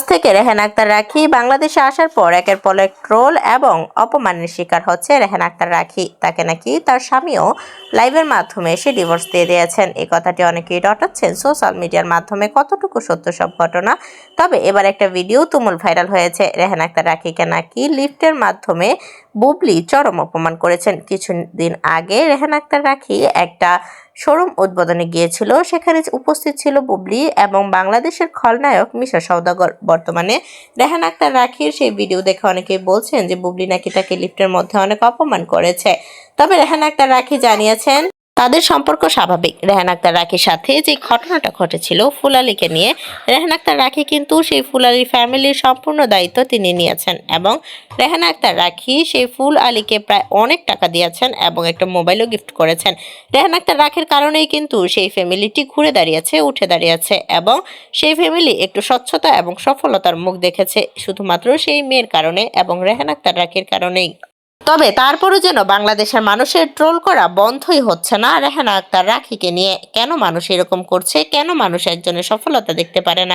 থেকে রেহেনা আক্তার রাখি বাংলাদেশে আসার পর একের পর এক ট্রোল এবং অপমানের শিকার হচ্ছে রেহেনা আক্তার রাখি। তাকে নাকি তার স্বামীও লাইভের মাধ্যমে এসে ডিভোর্স দিয়ে দিয়েছেন। এই কথাটি অনেকেই রটাচ্ছেন সোশ্যাল মিডিয়ার মাধ্যমে কতটুকু সত্য সব ঘটনা। তবে এবার একটা ভিডিও তুমুল ভাইরাল হয়েছে। রেহেনা আক্তার রাখিকে নাকি লিফটের মাধ্যমে বুবলি চরম অপমান করেছেন। কিছুদিন আগে রেহেনা আক্তার রাখি একটা শোরুম উদ্বোধনে গিয়েছিল। সেখানে উপস্থিত ছিল বুবলি এবং বাংলাদেশের খলনায়ক মিশা সওদাগর। বর্তমানে রেহেনা আক্তার রাখির সেই ভিডিও দেখে অনেকেই বলছেন যে বুবলি নাকি তাকে লিফটের মধ্যে অনেক অপমান করেছে। তবে রেহেনা আক্তার রাখি জানিয়েছেন তাদের সম্পর্ক স্বাভাবিক। রেহেনা আক্তার রাখির সাথে যে ঘটনাটা ঘটেছিল ফুলালিকে নিয়ে, রেহেনা আক্তার রাখি কিন্তু সেই ফুলালির ফ্যামিলির সম্পূর্ণ দায়িত্ব তিনি নিয়েছেন এবং রেহেনা আক্তার রাখি সেই ফুল আলীকে প্রায় অনেক টাকা দিয়েছেন এবং একটা মোবাইলও গিফট করেছেন। রেহেনা আক্তার রাখির কারণেই কিন্তু সেই ফ্যামিলিটি ঘুরে দাঁড়িয়েছে, উঠে দাঁড়িয়েছে এবং সেই ফ্যামিলি একটু স্বচ্ছতা এবং সফলতার মুখ দেখেছে শুধুমাত্র সেই মেয়ের কারণে এবং রেহেনা আক্তার রাখির কারণেই। তবে তারপরও যেন বাংলাদেশের মানুষের ট্রোল করা বন্ধই হচ্ছে না রেহেনা আক্তার রাখিকে নিয়ে। কেন মানুষ এরকম করছে? কেন মানুষ একজনের সফলতা দেখতে পারে না?